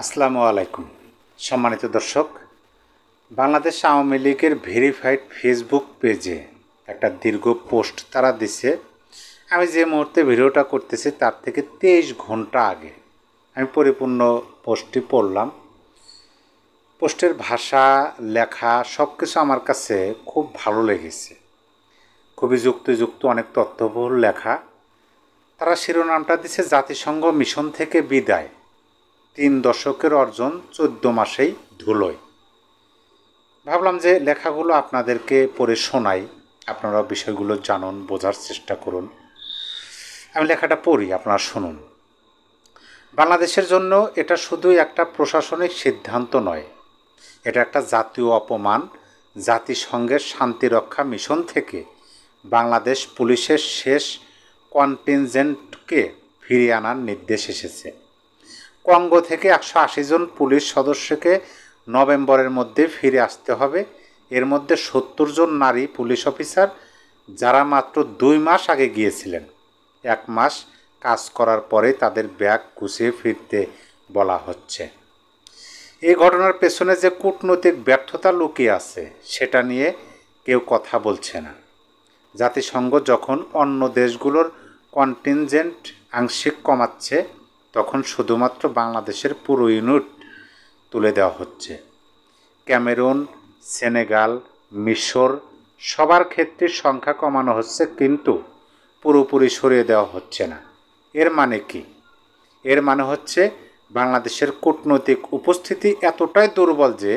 আসসালামু আলাইকুম সম্মানিত দর্শক, বাংলাদেশ আওয়ামী লীগের ভেরিফাইড ফেসবুক পেজে একটা দীর্ঘ পোস্ট তারা দিছে। আমি যে মুহূর্তে ভিডিওটা করতেছি তার থেকে 23 ঘন্টা আগে আমি পরিপূর্ণ পোস্টটি পড়লাম। পোস্টের ভাষা, লেখা সব কিছু আমার কাছে খুব ভালো লেগেছে। খুবই যুক্তিযুক্ত, অনেক তথ্যবহুল লেখা। তারা শিরোনামটা দিছে জাতিসংঘ মিশন থেকে বিদায়, 3 দশকের অর্জন 14 মাসেই ধুলোয়। ভাবলাম যে লেখাগুলো আপনাদেরকে পড়ে শোনাই, আপনারা বিষয়গুলো জানুন, বোঝার চেষ্টা করুন। আমি লেখাটা পড়ি, আপনারা শুনুন। বাংলাদেশের জন্য এটা শুধুই একটা প্রশাসনিক সিদ্ধান্ত নয়, এটা একটা জাতীয় অপমান। জাতিসংঘের শান্তিরক্ষা মিশন থেকে বাংলাদেশ পুলিশের শেষ কন্টিনজেন্টকে ফিরিয়ে আনার নির্দেশ এসেছে। কঙ্গো থেকে 180 জন পুলিশ সদস্যকে নভেম্বরের মধ্যে ফিরে আসতে হবে। এর মধ্যে 70 জন নারী পুলিশ অফিসার, যারা মাত্র 2 মাস আগে গিয়েছিলেন। 1 মাস কাজ করার পরে তাদের ব্যাগ গুছিয়ে ফিরতে বলা হচ্ছে। এই ঘটনার পেছনে যে কূটনৈতিক ব্যর্থতা লুকিয়ে আছে সেটা নিয়ে কেউ কথা বলছে না। জাতিসংঘ যখন অন্য দেশগুলোর কন্টিনজেন্ট আংশিক কমাচ্ছে, তখন শুধুমাত্র বাংলাদেশের পুরো ইউনিট তুলে দেওয়া হচ্ছে। ক্যামেরুন, সেনেগাল, মিশর সবার ক্ষেত্রে সংখ্যা কমানো হচ্ছে, কিন্তু পুরোপুরি সরিয়ে দেওয়া হচ্ছে না। এর মানে কি? এর মানে হচ্ছে বাংলাদেশের কূটনৈতিক উপস্থিতি এতটাই দুর্বল যে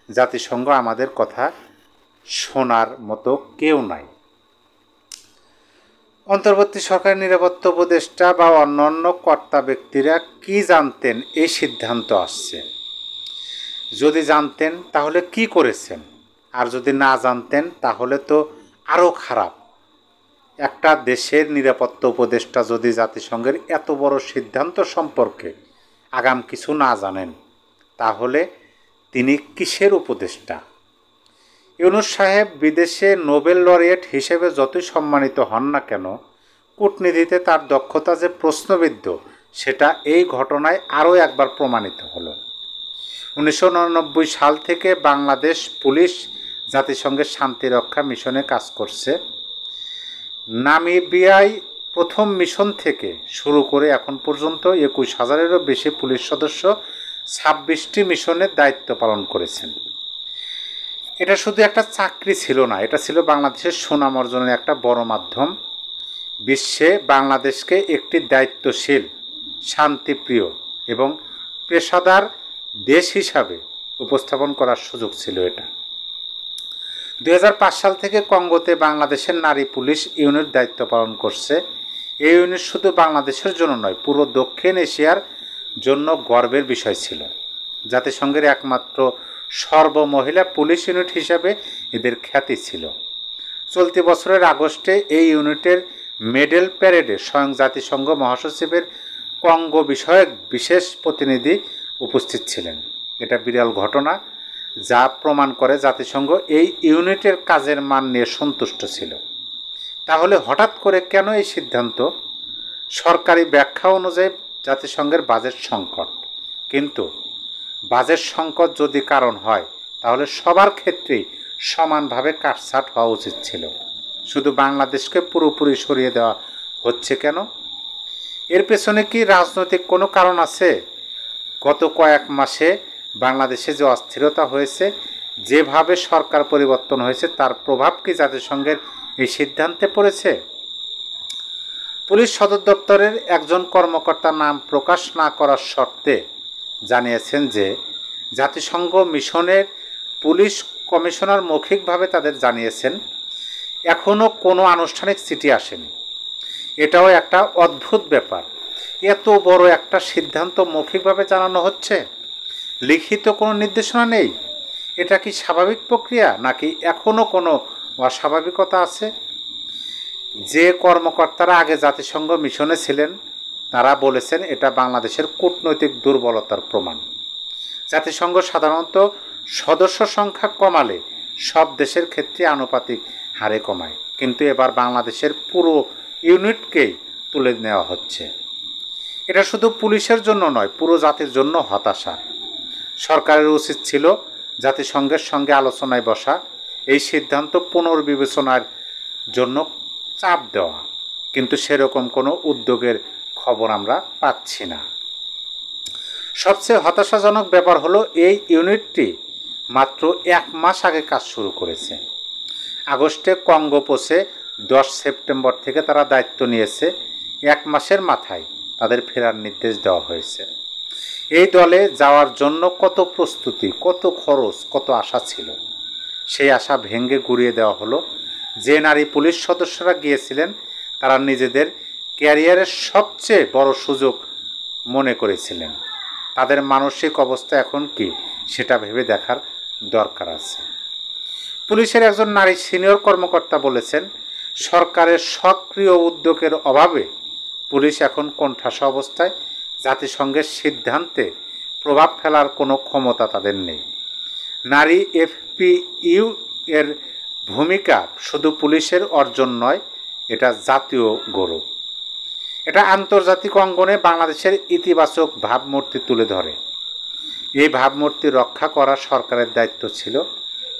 জাতিসংঘ আমাদের কথা শোনার মতো কেউ নাই। অন্তর্বর্তী সরকারের নিরাপত্তা উপদেষ্টা বা অন্যান্য কর্তা ব্যক্তিরা কি জানতেন এই সিদ্ধান্ত আসছে? যদি জানতেন তাহলে কি করেছেন? আর যদি না জানতেন তাহলে তো আরও খারাপ। একটা দেশের নিরাপত্তা উপদেষ্টা যদি জাতিসংঘের এত বড় সিদ্ধান্ত সম্পর্কে আগাম কিছু না জানেন, তাহলে তিনি কিসের উপদেষ্টা? ইউনূস সাহেব বিদেশে নোবেল লরিয়েট হিসেবে যতই সম্মানিত হন না কেন, কূটনীতিতে তার দক্ষতা যে প্রশ্নবিদ্ধ সেটা এই ঘটনায় আরও একবার প্রমাণিত হলো। 1999 সাল থেকে বাংলাদেশ পুলিশ জাতিসংঘের শান্তিরক্ষা মিশনে কাজ করছে। নামিবিয়ায় প্রথম মিশন থেকে শুরু করে এখন পর্যন্ত 21,000-এরও বেশি পুলিশ সদস্য 26টি মিশনের দায়িত্ব পালন করেছেন। এটা শুধু একটা চাকরি ছিল না, এটা ছিল বাংলাদেশের সুনাম অর্জনের একটা বড় মাধ্যম। বিশ্বে বাংলাদেশকে একটি দায়িত্বশীল, শান্তিপ্রিয় এবং পেশাদার দেশ হিসাবে উপস্থাপন করার সুযোগ ছিল এটা। 2005 সাল থেকে কঙ্গোতে বাংলাদেশের নারী পুলিশ ইউনিট দায়িত্ব পালন করছে। এই ইউনিট শুধু বাংলাদেশের জন্য নয়, পুরো দক্ষিণ এশিয়ার জন্য গর্বের বিষয় ছিল। জাতিসংঘের একমাত্র সর্বমহিলা পুলিশ ইউনিট হিসাবে এদের খ্যাতি ছিল। চলতি বছরের আগস্টে এই ইউনিটের মেডেল প্যারেডে স্বয়ং জাতিসংঘ মহাসচিবের কঙ্গো বিষয়ক বিশেষ প্রতিনিধি উপস্থিত ছিলেন। এটা বিরল ঘটনা, যা প্রমাণ করে জাতিসংঘ এই ইউনিটের কাজের মান নিয়ে সন্তুষ্ট ছিল। তাহলে হঠাৎ করে কেন এই সিদ্ধান্ত? সরকারি ব্যাখ্যা অনুযায়ী জাতিসংঘের বাজেট সংকট। কিন্তু বাজেট সংকট যদি কারণ হয়, তাহলে সবার ক্ষেত্রেই সমানভাবে কাটছাঁট হওয়া উচিত ছিল। শুধু বাংলাদেশকে পুরোপুরি সরিয়ে দেওয়া হচ্ছে কেন? এর পেছনে কি রাজনৈতিক কোনো কারণ আছে? গত কয়েক মাসে বাংলাদেশে যে অস্থিরতা হয়েছে, যেভাবে সরকার পরিবর্তন হয়েছে, তার প্রভাব কি জাতিসংঘের এই সিদ্ধান্তে পড়েছে? পুলিশ সদর দপ্তরের একজন কর্মকর্তা নাম প্রকাশ না করার শর্তে জানিয়েছেন যে জাতিসংঘ মিশনের পুলিশ কমিশনার মৌখিকভাবে তাদের জানিয়েছেন, এখনও কোনো আনুষ্ঠানিক চিঠি আসেনি। এটাও একটা অদ্ভুত ব্যাপার। এত বড় একটা সিদ্ধান্ত মৌখিকভাবে জানানো হচ্ছে, লিখিত কোনো নির্দেশনা নেই। এটা কি স্বাভাবিক প্রক্রিয়া, নাকি এখনও কোনো অস্বাভাবিকতা আছে? যে কর্মকর্তারা আগে জাতিসংঘ মিশনে ছিলেন তারা বলেছেন এটা বাংলাদেশের কূটনৈতিক দুর্বলতার প্রমাণ। জাতিসংঘ সাধারণত সদস্য সংখ্যা কমালে সব দেশের ক্ষেত্রে আনুপাতিক হারে কমায়, কিন্তু এবার বাংলাদেশের পুরো ইউনিটকেই তুলে নেওয়া হচ্ছে। এটা শুধু পুলিশের জন্য নয়, পুরো জাতির জন্য হতাশা। সরকারের উচিত ছিল জাতিসংঘের সঙ্গে আলোচনায় বসা, এই সিদ্ধান্ত পুনর্বিবেচনার জন্য চাপ দেওয়া, কিন্তু সেরকম কোনো উদ্যোগের খবর আমরা পাচ্ছি না। সবচেয়ে হতাশাজনক ব্যাপার হলো এই ইউনিটটি মাত্র 1 মাস আগে কাজ শুরু করেছে। আগস্টে কঙ্গো পৌঁছে 10 সেপ্টেম্বর থেকে তারা দায়িত্ব নিয়েছে। 1 মাসের মাথায় তাদের ফেরার নির্দেশ দেওয়া হয়েছে। এই দলে যাওয়ার জন্য কত প্রস্তুতি, কত খরচ, কত আশা ছিল, সেই আশা ভেঙে গুঁড়িয়ে দেওয়া হলো। যে নারী পুলিশ সদস্যরা গিয়েছিলেন তারা নিজেদের ক্যারিয়ারের সবচেয়ে বড় সুযোগ মনে করেছিলেন। তাদের মানসিক অবস্থা এখন কি সেটা ভেবে দেখার দরকার আছে। পুলিশের একজন নারী সিনিয়র কর্মকর্তা বলেছেন, সরকারের সক্রিয় উদ্যোগের অভাবে পুলিশ এখন কোণঠাসা অবস্থায়। জাতিসংঘের সিদ্ধান্তে প্রভাব ফেলার কোনো ক্ষমতা তাদের নেই। নারী এফপিইউ এর ভূমিকা শুধু পুলিশের অর্জন নয়, এটা জাতীয় গৌরব। এটা আন্তর্জাতিক অঙ্গনে বাংলাদেশের ইতিবাচক ভাবমূর্তি তুলে ধরে। এই ভাবমূর্তি রক্ষা করা সরকারের দায়িত্ব ছিল,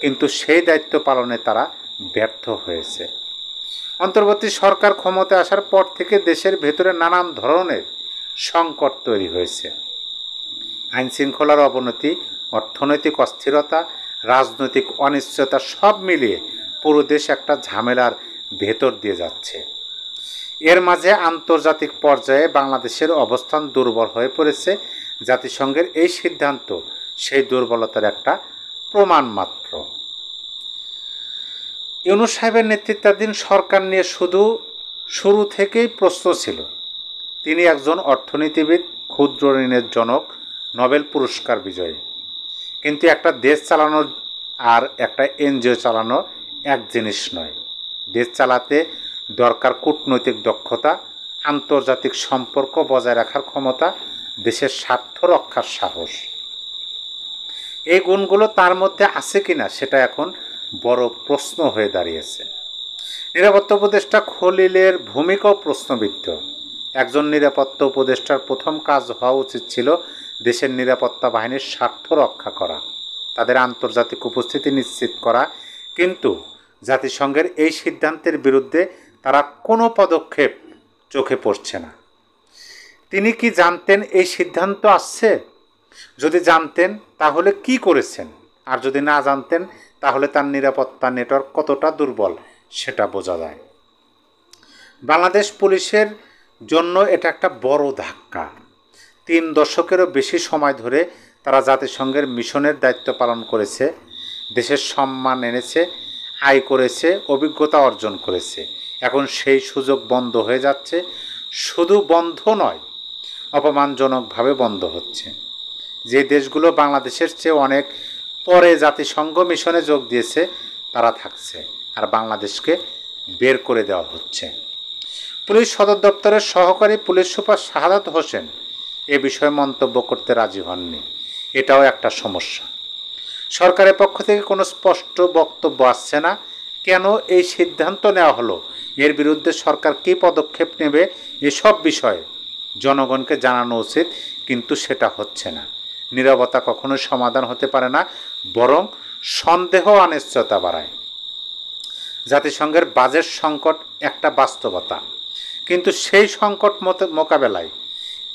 কিন্তু সেই দায়িত্ব পালনে তারা ব্যর্থ হয়েছে। অন্তর্বর্তী সরকার ক্ষমতায় আসার পর থেকে দেশের ভেতরে নানান ধরনের সংকট তৈরি হয়েছে। আইনশৃঙ্খলার অবনতি, অর্থনৈতিক অস্থিরতা, রাজনৈতিক অনিশ্চয়তা সব মিলিয়ে পুরো দেশ একটা ঝামেলার ভেতর দিয়ে যাচ্ছে। এর মাঝে আন্তর্জাতিক পর্যায়ে বাংলাদেশের অবস্থান দুর্বল হয়ে পড়েছে। জাতিসংঘের এই সিদ্ধান্ত সেই দুর্বলতার একটা প্রমাণ মাত্র। ইউনূস সাহেবের নেতৃত্বাধীন সরকার নিয়ে শুরু থেকেই প্রশ্ন ছিল। তিনি একজন অর্থনীতিবিদ, ক্ষুদ্র ঋণের জনক, নোবেল পুরস্কার বিজয়ী। কিন্তু একটা দেশ চালানো আর একটা এনজিও চালানো এক জিনিস নয়। দেশ চালাতে দরকার কূটনৈতিক দক্ষতা, আন্তর্জাতিক সম্পর্ক বজায় রাখার ক্ষমতা, দেশের স্বার্থ রক্ষার সাহস। এই গুণগুলো তার মধ্যে আছে কিনা সেটা এখন বড় প্রশ্ন হয়ে দাঁড়িয়েছে। নিরাপত্তা উপদেষ্টা খলিলের ভূমিকাও প্রশ্নবিদ্ধ। একজন নিরাপত্তা উপদেষ্টার প্রথম কাজ হওয়া উচিত ছিল দেশের নিরাপত্তা বাহিনীর স্বার্থ রক্ষা করা, তাদের আন্তর্জাতিক উপস্থিতি নিশ্চিত করা। কিন্তু জাতিসংঘের এই সিদ্ধান্তের বিরুদ্ধে তারা কোনো পদক্ষেপ চোখে পড়ছে না। তিনি কি জানতেন এই সিদ্ধান্ত আসছে? যদি জানতেন তাহলে কি করেছেন? আর যদি না জানতেন তাহলে তার নিরাপত্তা নেটওয়ার্ক কতটা দুর্বল সেটা বোঝা যায়। বাংলাদেশ পুলিশের জন্য এটা একটা বড় ধাক্কা। 3 দশকেরও বেশি সময় ধরে তারা জাতিসংঘের মিশনের দায়িত্ব পালন করেছে, দেশের সম্মান এনেছে, আয় করেছে, অভিজ্ঞতা অর্জন করেছে। এখন সেই সুযোগ বন্ধ হয়ে যাচ্ছে। শুধু বন্ধ নয়, অপমানজনকভাবে বন্ধ হচ্ছে। যে দেশগুলো বাংলাদেশের চেয়ে অনেক পরে জাতিসংঘ মিশনে যোগ দিয়েছে তারা থাকছে, আর বাংলাদেশকে বের করে দেওয়া হচ্ছে। পুলিশ সদর দপ্তরের সহকারী পুলিশ সুপার শাহাদাত হোসেন এ বিষয়ে মন্তব্য করতে রাজি হননি। এটাও একটা সমস্যা। সরকারের পক্ষ থেকে কোনো স্পষ্ট বক্তব্য আসছে না। কেন এই সিদ্ধান্ত নেওয়া হলো, এর বিরুদ্ধে সরকার কী পদক্ষেপ নেবে, এসব বিষয়ে জনগণকে জানানো উচিত, কিন্তু সেটা হচ্ছে না। নীরবতা কখনোই সমাধান হতে পারে না, বরং সন্দেহ অনিশ্চয়তা বাড়ায়। জাতিসংঘের বাজেট সংকট একটা বাস্তবতা, কিন্তু সেই সংকট মোকাবেলায়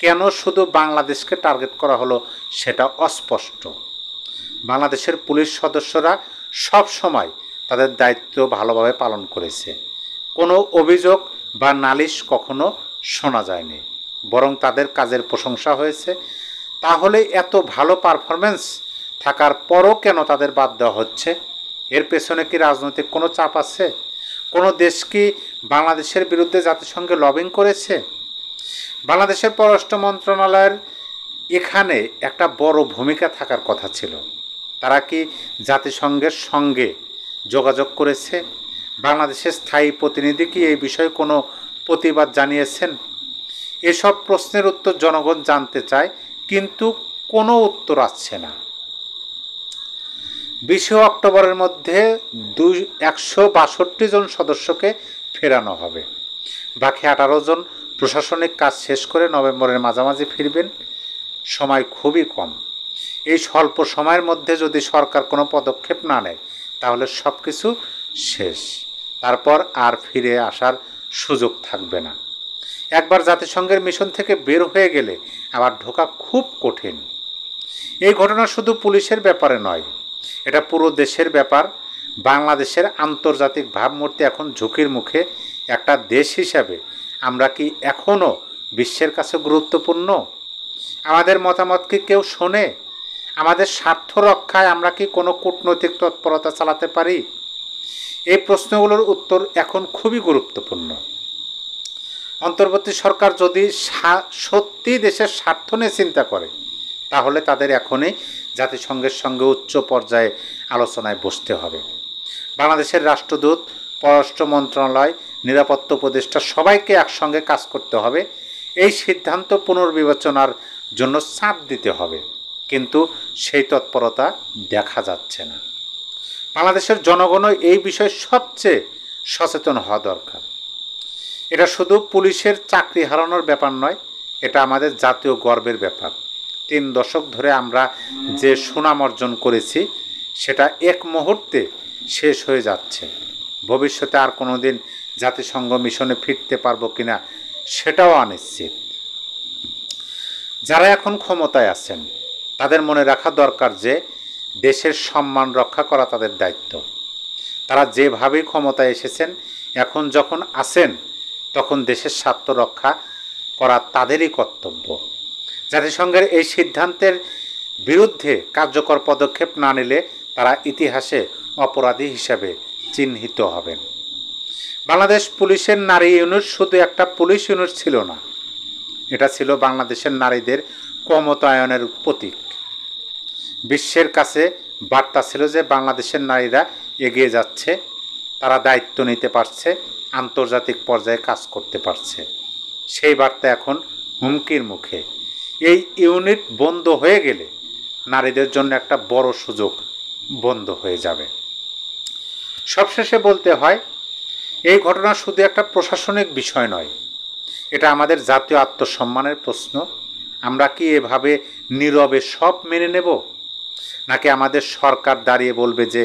কেন শুধু বাংলাদেশকে টার্গেট করা হলো সেটা অস্পষ্ট। বাংলাদেশের পুলিশ সদস্যরা সব সময় তাদের দায়িত্ব ভালোভাবে পালন করেছে। কোনো অভিযোগ বা নালিশ কখনো শোনা যায়নি, বরং তাদের কাজের প্রশংসা হয়েছে। তাহলে এত ভালো পারফরমেন্স থাকার পরও কেন তাদের বাদ দেওয়া হচ্ছে? এর পেছনে কি রাজনৈতিক কোনো চাপ আছে? কোনো দেশ কি বাংলাদেশের বিরুদ্ধে জাতিসংঘে লবিং করেছে? বাংলাদেশের পররাষ্ট্র মন্ত্রণালয়ের এখানে একটা বড় ভূমিকা থাকার কথা ছিল। তারা কি জাতিসংঘের সঙ্গে যোগাযোগ করেছে? বাংলাদেশের স্থায়ী প্রতিনিধি কি এই বিষয়ে কোনো প্রতিবাদ জানিয়েছেন? এসব প্রশ্নের উত্তর জনগণ জানতে চায়, কিন্তু কোনো উত্তর আসছে না। 20 অক্টোবরের মধ্যে 162 জন সদস্যকে ফেরানো হবে। বাকি 18 জন প্রশাসনিক কাজ শেষ করে নভেম্বরের মাঝামাঝি ফিরবেন, সময় খুবই কম। এই স্বল্প সময়ের মধ্যে যদি সরকার কোনো পদক্ষেপ না নেয় তাহলে সব কিছু শেষ, তারপর আর ফিরে আসার সুযোগ থাকবে না। একবার জাতিসংঘের মিশন থেকে বের হয়ে গেলে আবার ঢোকা খুব কঠিন। এই ঘটনা শুধু পুলিশের ব্যাপারে নয়, এটা পুরো দেশের ব্যাপার। বাংলাদেশের আন্তর্জাতিক ভাবমূর্তি এখন ঝুঁকির মুখে। একটা দেশ হিসাবে আমরা কি এখনও বিশ্বের কাছে গুরুত্বপূর্ণ? আমাদের মতামত কি কেউ শোনে? আমাদের স্বার্থ রক্ষায় আমরা কি কোনো কূটনৈতিক তৎপরতা চালাতে পারি? এই প্রশ্নগুলোর উত্তর এখন খুবই গুরুত্বপূর্ণ। অন্তর্বর্তী সরকার যদি সত্যি দেশের স্বার্থ নিয়ে চিন্তা করে তাহলে তাদের এখনই জাতিসংঘের সঙ্গে উচ্চ পর্যায়ে আলোচনায় বসতে হবে। বাংলাদেশের রাষ্ট্রদূত, পররাষ্ট্র মন্ত্রণালয়, নিরাপত্তা উপদেষ্টা সবাইকে একসঙ্গে কাজ করতে হবে। এই সিদ্ধান্ত পুনর্বিবেচনার জন্য চাপ দিতে হবে, কিন্তু সেই তৎপরতা দেখা যাচ্ছে না। বাংলাদেশের জনগণও এই বিষয়ে সবচেয়ে সচেতন হওয়া দরকার। এটা শুধু পুলিশের চাকরি হারানোর ব্যাপার নয়, এটা আমাদের জাতীয় গর্বের ব্যাপার। 3 দশক ধরে আমরা যে সুনাম অর্জন করেছি সেটা এক মুহূর্তে শেষ হয়ে যাচ্ছে। ভবিষ্যতে আর কোনো দিন জাতিসংঘ মিশনে ফিরতে পারবো কিনা সেটাও অনিশ্চিত। যারা এখন ক্ষমতায় আছেন তাদের মনে রাখা দরকার যে দেশের সম্মান রক্ষা করা তাদের দায়িত্ব। তারা যেভাবে ক্ষমতায় এসেছেন, এখন যখন আছেন তখন দেশের স্বার্থ রক্ষা করা তাদেরই কর্তব্য। জাতিসংঘের এই সিদ্ধান্তের বিরুদ্ধে কার্যকর পদক্ষেপ না নিলে তারা ইতিহাসে অপরাধী হিসাবে চিহ্নিত হবেন। বাংলাদেশ পুলিশের নারী ইউনিট শুধু একটা পুলিশ ইউনিট ছিল না, এটা ছিল বাংলাদেশের নারীদের ক্ষমতায়নের প্রতীক। বিশ্বের কাছে বার্তা ছিল যে বাংলাদেশের নারীরা এগিয়ে যাচ্ছে, তারা দায়িত্ব নিতে পারছে, আন্তর্জাতিক পর্যায়ে কাজ করতে পারছে। সেই বার্তা এখন হুমকির মুখে। এই ইউনিট বন্ধ হয়ে গেলে নারীদের জন্য একটা বড় সুযোগ বন্ধ হয়ে যাবে। সবশেষে বলতে হয়, এই ঘটনা শুধু একটা প্রশাসনিক বিষয় নয়, এটা আমাদের জাতীয় আত্মসম্মানের প্রশ্ন। আমরা কি এভাবে নীরবে সব মেনে নেব, নাকি আমাদের সরকার দাঁড়িয়ে বলবে যে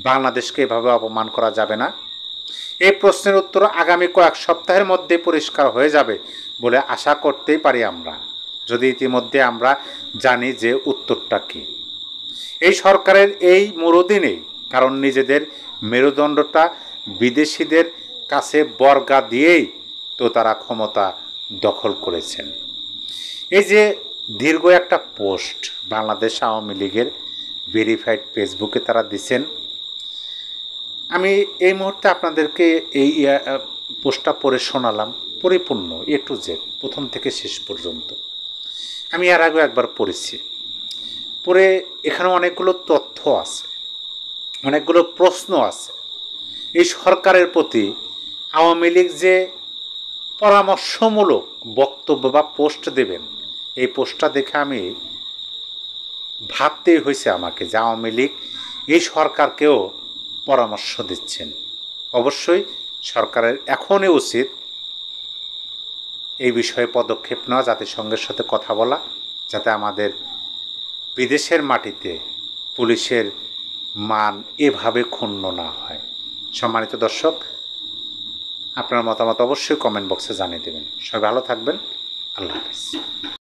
বাংলাদেশকে এভাবে অপমান করা যাবে না? এই প্রশ্নের উত্তর আগামী কয়েক সপ্তাহের মধ্যে পরিষ্কার হয়ে যাবে বলে আশা করতেই পারি আমরা, যদি ইতিমধ্যে আমরা জানি যে উত্তরটা কী। এই সরকারের এই মুরুদি নেই, কারণ নিজেদের মেরুদণ্ডটা বিদেশিদের কাছে বর্গা দিয়েই তো তারা ক্ষমতা দখল করেছেন। এই যে দীর্ঘ একটা পোস্ট বাংলাদেশ আওয়ামী লীগের ভেরিফাইড ফেসবুকে তারা দিছেন, আমি এই মুহূর্তে আপনাদেরকে এই পোস্টটা পড়ে শোনালাম পরিপূর্ণ A to Z, প্রথম থেকে শেষ পর্যন্ত। আমি এর আগে একবার পড়েছি, পরে এখানে অনেকগুলো তথ্য আছে, অনেকগুলো প্রশ্ন আছে। এই সরকারের প্রতি আওয়ামী লীগ যে পরামর্শমূলক বক্তব্য বা পোস্ট দেবেন, এই পোস্টটা দেখে আমি ভাবতেই হয়েছে আমাকে যে আওয়ামী লীগ এই সরকারকেও পরামর্শ দিচ্ছেন। অবশ্যই সরকারের এখনই উচিত এই বিষয়ে পদক্ষেপ নেওয়া, জাতিসংঘের সাথে কথা বলা, যাতে আমাদের বিদেশের মাটিতে পুলিশের মান এভাবে ক্ষুণ্ণ না হয়। সম্মানিত দর্শক, আপনার মতামত অবশ্যই কমেন্ট বক্সে জানিয়ে দেবেন। সবাই ভালো থাকবেন। আল্লাহ হাফেজ।